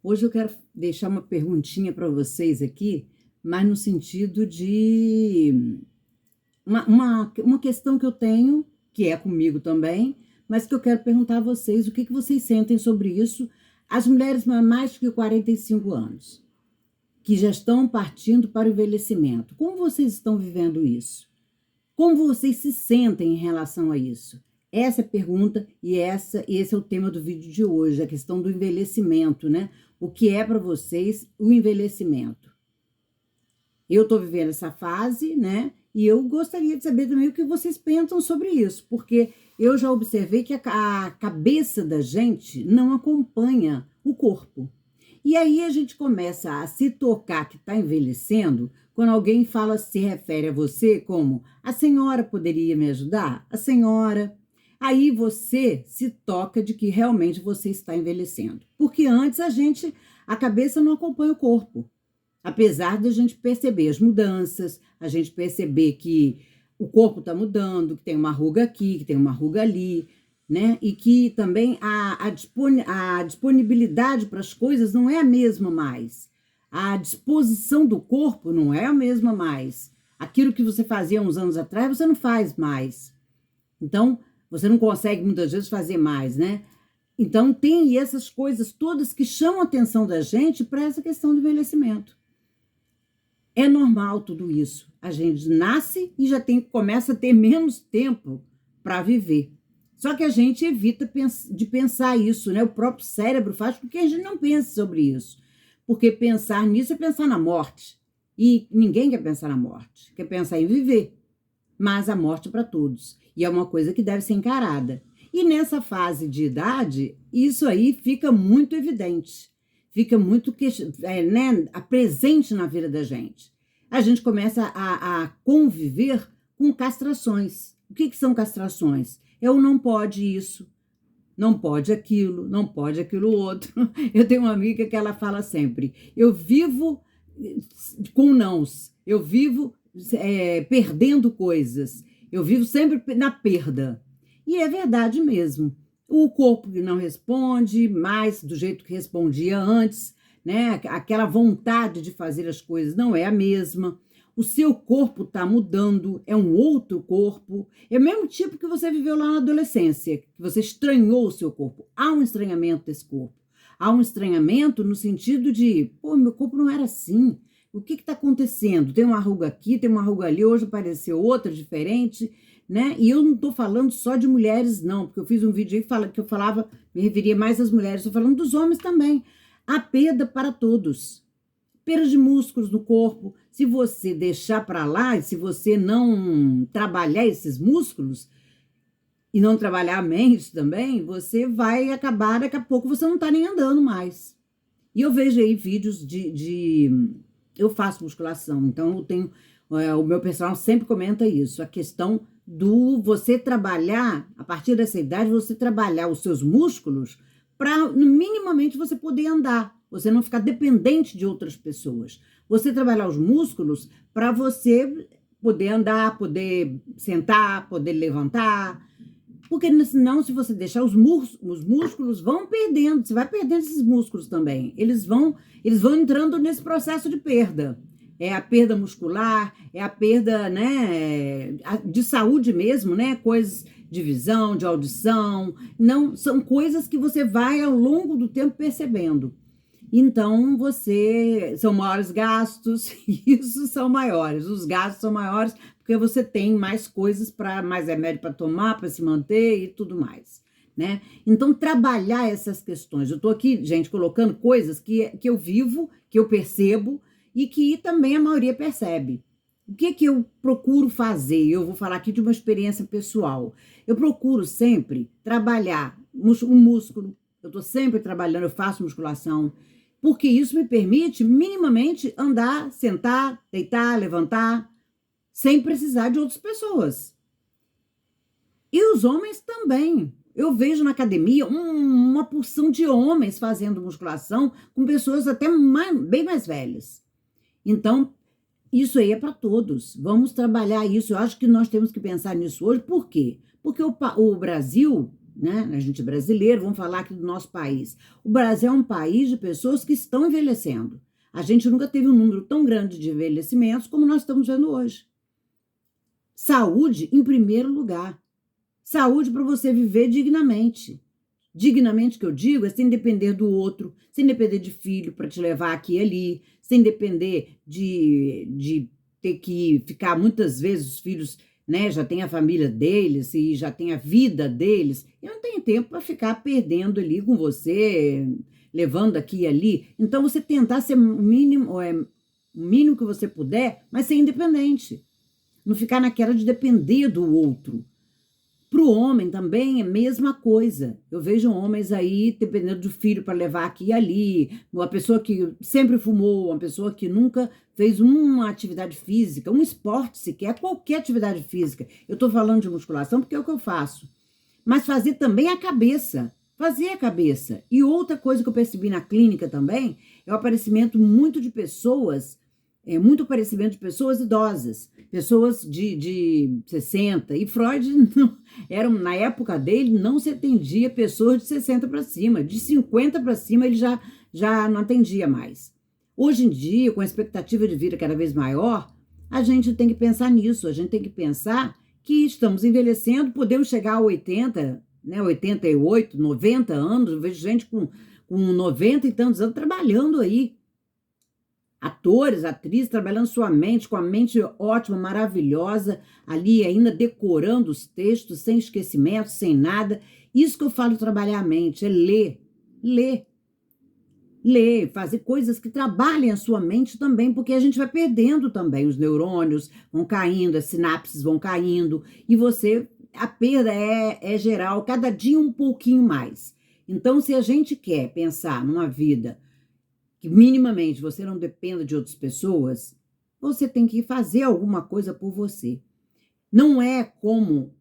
Hoje eu quero deixar uma perguntinha para vocês aqui, mas no sentido de uma questão que eu tenho, que é comigo também, mas que eu quero perguntar a vocês, o que que vocês sentem sobre isso, as mulheres mais de 45 anos, que já estão partindo para o envelhecimento. Como vocês estão vivendo isso? Como vocês se sentem em relação a isso? Essa é a pergunta esse é o tema do vídeo de hoje, a questão do envelhecimento, né? O que é para vocês o envelhecimento? Eu estou vivendo essa fase, né? E eu gostaria de saber também o que vocês pensam sobre isso, porque eu já observei que a cabeça da gente não acompanha o corpo. E aí a gente começa a se tocar que está envelhecendo quando alguém se refere a você como a senhora poderia me ajudar? A senhora. Aí você se toca de que realmente você está envelhecendo. Porque antes a cabeça não acompanha o corpo. Apesar de a gente perceber as mudanças, a gente perceber que o corpo está mudando, que tem uma ruga aqui, que tem uma ruga ali, né? E que também a disponibilidade para as coisas não é a mesma mais. A disposição do corpo não é a mesma mais. Aquilo que você fazia uns anos atrás, você não faz mais. Então, você não consegue muitas vezes fazer mais, né? Então, tem essas coisas todas que chamam a atenção da gente para essa questão do envelhecimento. É normal tudo isso. A gente nasce e começa a ter menos tempo para viver. Só que a gente evita de pensar isso, né? O próprio cérebro faz com que a gente não pense sobre isso. Porque pensar nisso é pensar na morte. E ninguém quer pensar na morte, quer pensar em viver. Mas a morte é para todos. E é uma coisa que deve ser encarada. E nessa fase de idade, isso aí fica muito evidente. Fica muito presente na vida da gente. A gente começa a conviver com castrações. O que são castrações? Eu não pode isso, não pode aquilo, não pode aquilo outro. Eu tenho uma amiga que ela fala sempre, eu vivo com nãos, eu vivo perdendo coisas, eu vivo sempre na perda. E é verdade mesmo. O corpo que não responde mais do jeito que respondia antes, né? Aquela vontade de fazer as coisas não é a mesma. O seu corpo está mudando, é um outro corpo. É o mesmo tipo que você viveu lá na adolescência, que você estranhou o seu corpo. Há um estranhamento desse corpo. Há um estranhamento no sentido de, pô, meu corpo não era assim. O que está acontecendo? Tem uma ruga aqui, tem uma ruga ali, hoje apareceu outra diferente, né? E eu não estou falando só de mulheres, não, porque eu fiz um vídeo aí que eu falava, me referia mais às mulheres, estou falando dos homens também. Há perda para todos. Perda de músculos no corpo. Se você deixar para lá, e se você não trabalhar esses músculos, e não trabalhar a mente também, você vai acabar, daqui a pouco você não está nem andando mais. E eu vejo aí vídeos eu faço musculação, então eu tenho, o meu personal sempre comenta isso, a questão do você trabalhar, a partir dessa idade, você trabalhar os seus músculos para minimamente você poder andar, você não ficar dependente de outras pessoas. Você trabalhar os músculos para você poder andar, poder sentar, poder levantar, porque senão, se você deixar os músculos vão perdendo, você vai perdendo esses músculos também. Eles vão entrando nesse processo de perda. É a perda muscular, é a perda, né, de saúde mesmo, né? Coisas de visão, de audição. Não, são coisas que você vai ao longo do tempo percebendo. Então, são maiores gastos, isso são maiores. Os gastos são maiores porque você tem mais coisas mais remédio para tomar, para se manter e tudo mais, né? Então, trabalhar essas questões. Eu estou aqui, gente, colocando coisas que eu vivo, que eu percebo e que também a maioria percebe. O que eu procuro fazer? Eu vou falar aqui de uma experiência pessoal. Eu procuro sempre trabalhar o músculo. Eu estou sempre trabalhando, eu faço musculação, porque isso me permite minimamente andar, sentar, deitar, levantar, sem precisar de outras pessoas. E os homens também. Eu vejo na academia uma porção de homens fazendo musculação com pessoas até bem mais velhas. Então, isso aí é para todos. Vamos trabalhar isso. Eu acho que nós temos que pensar nisso hoje. Por quê? Porque o Brasil, né? A gente é brasileiro, vamos falar aqui do nosso país. O Brasil é um país de pessoas que estão envelhecendo. A gente nunca teve um número tão grande de envelhecimentos como nós estamos vendo hoje. Saúde em primeiro lugar. Saúde para você viver dignamente. Dignamente, que eu digo, é sem depender do outro, sem depender de filho para te levar aqui e ali, sem depender de ter que ficar, muitas vezes, os filhos, né, já têm a família deles e já têm a vida deles. Eu não tenho tempo para ficar perdendo ali com você, levando aqui e ali. Então, você tentar ser o mínimo que você puder, mas ser independente. Não ficar naquela de depender do outro. Para o homem também é a mesma coisa. Eu vejo homens aí dependendo do filho para levar aqui e ali, uma pessoa que sempre fumou, uma pessoa que nunca fez uma atividade física, um esporte sequer, qualquer atividade física. Eu estou falando de musculação porque é o que eu faço. Mas fazer também a cabeça. Fazer a cabeça. E outra coisa que eu percebi na clínica também é o aparecimento muito de pessoas, muito aparecimento de pessoas idosas, pessoas de 60. E Freud, na época dele, não se atendia pessoas de 60 para cima. De 50 para cima, ele já não atendia mais. Hoje em dia, com a expectativa de vida cada vez maior, a gente tem que pensar nisso. A gente tem que pensar que estamos envelhecendo, podemos chegar a 80, né, 88, 90 anos. Eu vejo gente com 90 e tantos anos trabalhando aí. Atores, atrizes, trabalhando sua mente, com a mente ótima, maravilhosa, ali ainda decorando os textos, sem esquecimento, sem nada. Isso que eu falo de trabalhar a mente, é ler, fazer coisas que trabalhem a sua mente também, porque a gente vai perdendo também, os neurônios vão caindo, as sinapses vão caindo, e a perda é geral, cada dia um pouquinho mais. Então, se a gente quer pensar numa vida que minimamente você não dependa de outras pessoas, você tem que fazer alguma coisa por você. Não é como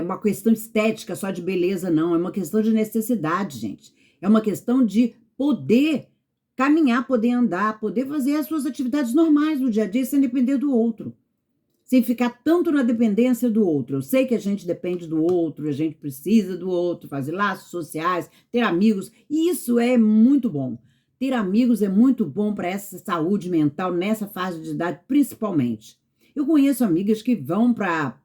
uma questão estética só de beleza, não. É uma questão de necessidade, gente. É uma questão de poder caminhar, poder andar, poder fazer as suas atividades normais do dia a dia sem depender do outro. Sem ficar tanto na dependência do outro. Eu sei que a gente depende do outro, a gente precisa do outro, fazer laços sociais, ter amigos, e isso é muito bom. Ter amigos é muito bom para essa saúde mental nessa fase de idade, principalmente. Eu conheço amigas que vão para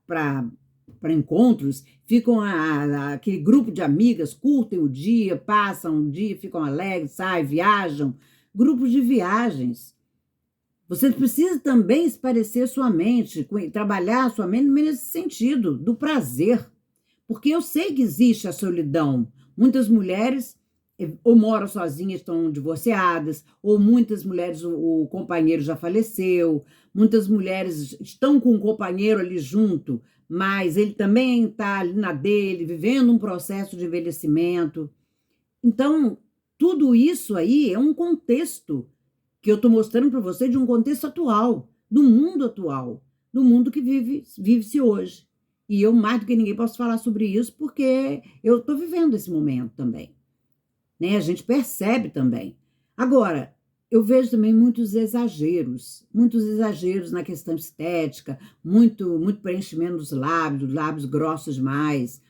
encontros, ficam aquele grupo de amigas, curtem o dia, passam um dia, ficam alegres, saem, viajam. Grupos de viagens. Você precisa também esparecer sua mente, trabalhar sua mente nesse sentido, do prazer. Porque eu sei que existe a solidão. Muitas mulheres ou moram sozinhas, estão divorciadas, ou muitas mulheres o companheiro já faleceu, muitas mulheres estão com o companheiro ali junto, mas ele também está ali na dele, vivendo um processo de envelhecimento. Então, tudo isso aí é um contexto que eu estou mostrando para você, de um contexto atual, do mundo que vive-se hoje. E eu, mais do que ninguém, posso falar sobre isso, porque eu estou vivendo esse momento também. Né? A gente percebe também. Agora, eu vejo também muitos exageros na questão estética, muito preenchimento dos lábios grossos demais,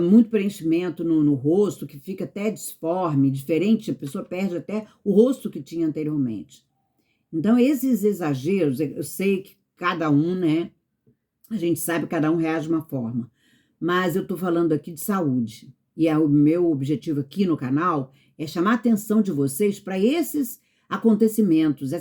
muito preenchimento no rosto, que fica até disforme, diferente, a pessoa perde até o rosto que tinha anteriormente. Então, esses exageros, eu sei que cada um, né? A gente sabe que cada um reage de uma forma, mas eu estou falando aqui de saúde. E o meu objetivo aqui no canal é chamar a atenção de vocês para esses acontecimentos,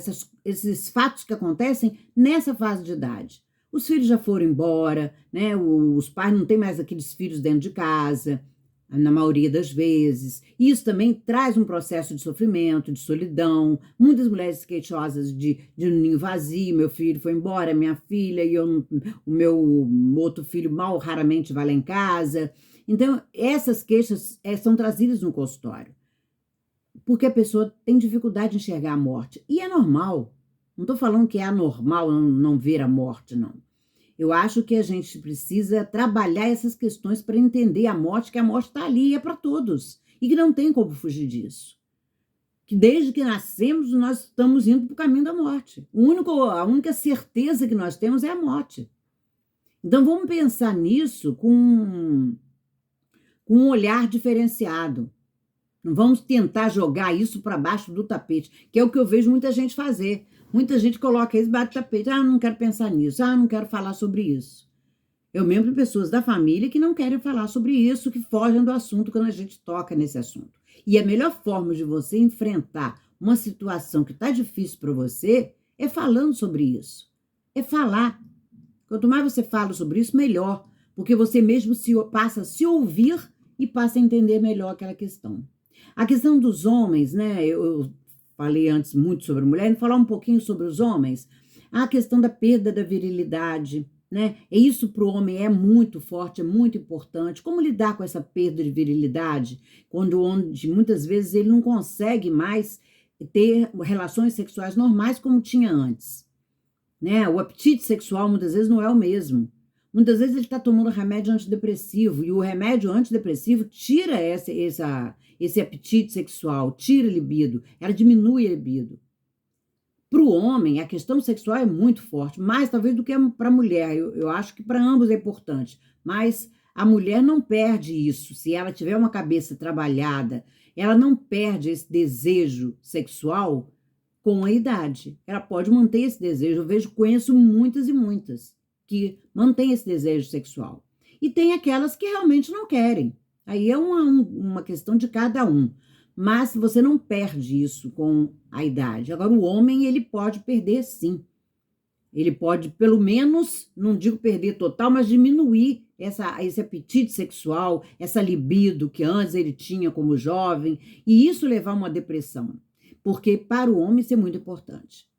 esses fatos que acontecem nessa fase de idade. Os filhos já foram embora, né? Os pais não têm mais aqueles filhos dentro de casa, na maioria das vezes. Isso também traz um processo de sofrimento, de solidão. Muitas mulheres queixosas de ninho vazio, meu filho foi embora, minha filha, e o meu outro filho raramente vai lá em casa. Então, essas queixas são trazidas no consultório, porque a pessoa tem dificuldade de enxergar a morte. E é normal. Não estou falando que é anormal não ver a morte, não. Eu acho que a gente precisa trabalhar essas questões para entender a morte, que a morte está ali e é para todos. E que não tem como fugir disso. Que desde que nascemos, nós estamos indo para o caminho da morte. A única certeza que nós temos é a morte. Então, vamos pensar nisso com com um olhar diferenciado. Não vamos tentar jogar isso para baixo do tapete, que é o que eu vejo muita gente fazer. Muita gente coloca isso debaixo do tapete. Ah, não quero pensar nisso. Ah, não quero falar sobre isso. Eu mesmo tenho pessoas da família que não querem falar sobre isso, que fogem do assunto quando a gente toca nesse assunto. E a melhor forma de você enfrentar uma situação que está difícil para você é falando sobre isso. É falar. Quanto mais você fala sobre isso, melhor. Porque você mesmo passa a se ouvir e passa a entender melhor aquela questão. A questão dos homens, né? Eu falei antes muito sobre mulher, vou falar um pouquinho sobre os homens. A questão da perda da virilidade, né? E isso para o homem é muito forte, é muito importante. Como lidar com essa perda de virilidade, onde muitas vezes ele não consegue mais ter relações sexuais normais como tinha antes, né? O apetite sexual muitas vezes não é o mesmo. Muitas vezes ele está tomando remédio antidepressivo e o remédio antidepressivo tira esse apetite sexual, tira a libido, ela diminui a libido. Para o homem, a questão sexual é muito forte, mais talvez do que para a mulher. Eu acho que para ambos é importante, mas a mulher não perde isso. Se ela tiver uma cabeça trabalhada, ela não perde esse desejo sexual com a idade. Ela pode manter esse desejo. Conheço muitas e muitas que mantêm esse desejo sexual. E tem aquelas que realmente não querem. Aí é uma questão de cada um. Mas você não perde isso com a idade. Agora, o homem, ele pode perder sim. Ele pode, pelo menos, não digo perder total, mas diminuir esse apetite sexual, essa libido que antes ele tinha como jovem, e isso levar a uma depressão. Porque para o homem isso é muito importante.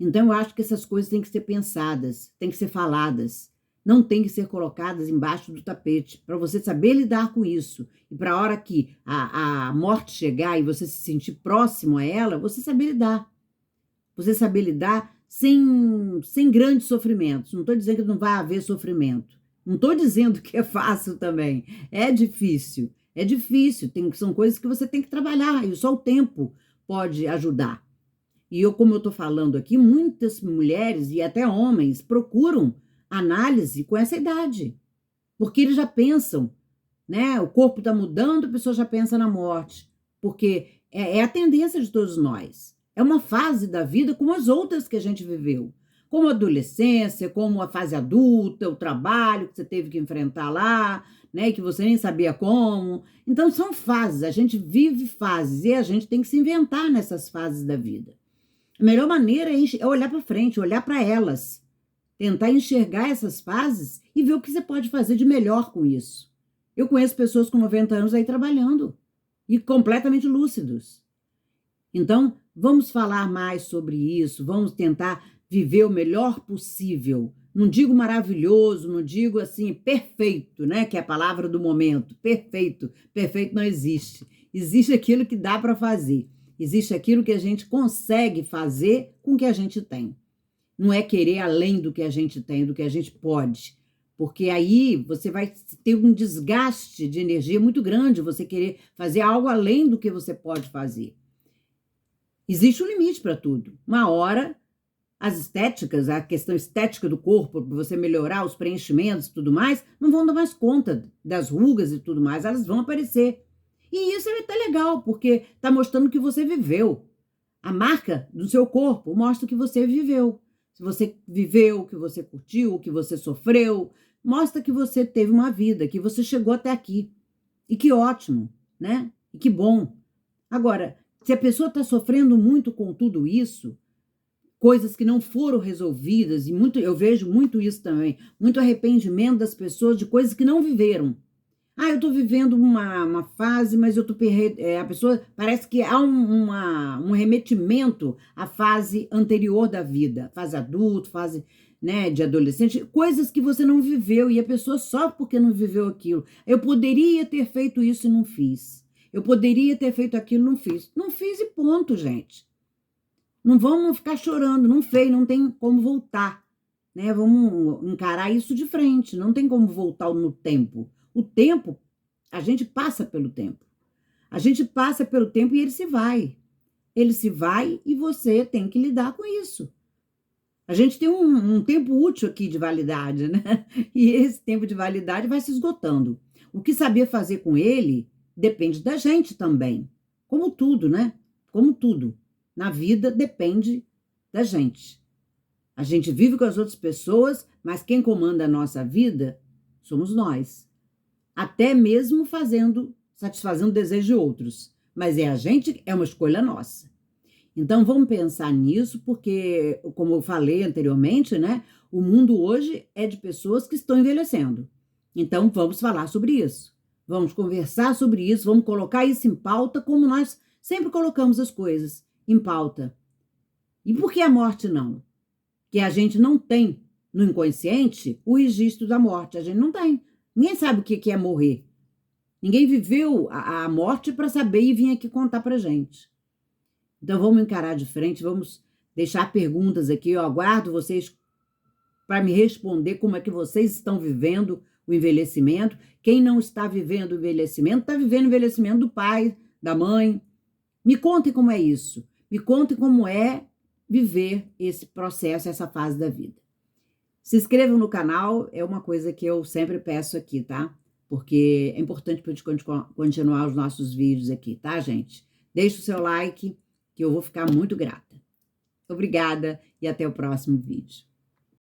Então, eu acho que essas coisas têm que ser pensadas, têm que ser faladas, não têm que ser colocadas embaixo do tapete, para você saber lidar com isso. E para a hora que a morte chegar e você se sentir próximo a ela, você saber lidar. Você saber lidar sem grandes sofrimentos. Não estou dizendo que não vai haver sofrimento. Não estou dizendo que é fácil também. É difícil. É difícil. São coisas que você tem que trabalhar e só o tempo pode ajudar. E como eu estou falando aqui, muitas mulheres e até homens procuram análise com essa idade. Porque eles já pensam, né? O corpo está mudando, a pessoa já pensa na morte. Porque é a tendência de todos nós. É uma fase da vida como as outras que a gente viveu. Como a adolescência, como a fase adulta, o trabalho que você teve que enfrentar lá, né? Que você nem sabia como. Então, são fases. A gente vive fases e a gente tem que se inventar nessas fases da vida. A melhor maneira é olhar para frente, olhar para elas, tentar enxergar essas fases e ver o que você pode fazer de melhor com isso. Eu conheço pessoas com 90 anos aí trabalhando e completamente lúcidos. Então, vamos falar mais sobre isso, vamos tentar viver o melhor possível. Não digo maravilhoso, não digo assim perfeito, né? Que é a palavra do momento. Perfeito. Perfeito não existe. Existe aquilo que dá para fazer. Existe aquilo que a gente consegue fazer com o que a gente tem. Não é querer além do que a gente tem, do que a gente pode. Porque aí você vai ter um desgaste de energia muito grande, você querer fazer algo além do que você pode fazer. Existe um limite para tudo. Uma hora, as estéticas, a questão estética do corpo, para você melhorar os preenchimentos e tudo mais, não vão dar mais conta das rugas e tudo mais, elas vão aparecer. E isso é até legal, porque está mostrando que você viveu. A marca do seu corpo mostra que você viveu. Se você viveu, que você curtiu, que você sofreu, mostra que você teve uma vida, que você chegou até aqui. E que ótimo, né? E que bom. Agora, se a pessoa está sofrendo muito com tudo isso, coisas que não foram resolvidas, e eu vejo muito isso também, muito arrependimento das pessoas de coisas que não viveram. Ah, eu estou vivendo uma fase, mas eu tô a pessoa parece que há um remetimento à fase anterior da vida, fase adulto, fase, né, de adolescente, coisas que você não viveu e a pessoa só porque não viveu aquilo. Eu poderia ter feito isso e não fiz. Eu poderia ter feito aquilo e não fiz. Não fiz e ponto, gente. Não vamos ficar chorando, não fez, não tem como voltar, né? Vamos encarar isso de frente, não tem como voltar no tempo. O tempo, a gente passa pelo tempo. A gente passa pelo tempo e ele se vai. Ele se vai e você tem que lidar com isso. A gente tem um tempo útil aqui de validade, né? E esse tempo de validade vai se esgotando. O que saber fazer com ele depende da gente também. Como tudo, né? Como tudo. Na vida depende da gente. A gente vive com as outras pessoas, mas quem comanda a nossa vida somos nós. Até mesmo satisfazendo o desejo de outros. Mas é uma escolha nossa. Então vamos pensar nisso, porque, como eu falei anteriormente, né? O mundo hoje é de pessoas que estão envelhecendo. Então vamos falar sobre isso. Vamos conversar sobre isso, vamos colocar isso em pauta, como nós sempre colocamos as coisas em pauta. E por que a morte não? Que a gente não tem no inconsciente o registro da morte. A gente não tem. Ninguém sabe o que é morrer. Ninguém viveu a morte para saber e vir aqui contar para gente. Então vamos encarar de frente, vamos deixar perguntas aqui. Eu aguardo vocês para me responder como é que vocês estão vivendo o envelhecimento. Quem não está vivendo o envelhecimento, está vivendo o envelhecimento do pai, da mãe. Me contem como é isso. Me contem como é viver esse processo, essa fase da vida. Se inscrevam no canal, é uma coisa que eu sempre peço aqui, tá? Porque é importante para a gente continuar os nossos vídeos aqui, tá, gente? Deixe o seu like, que eu vou ficar muito grata. Obrigada e até o próximo vídeo.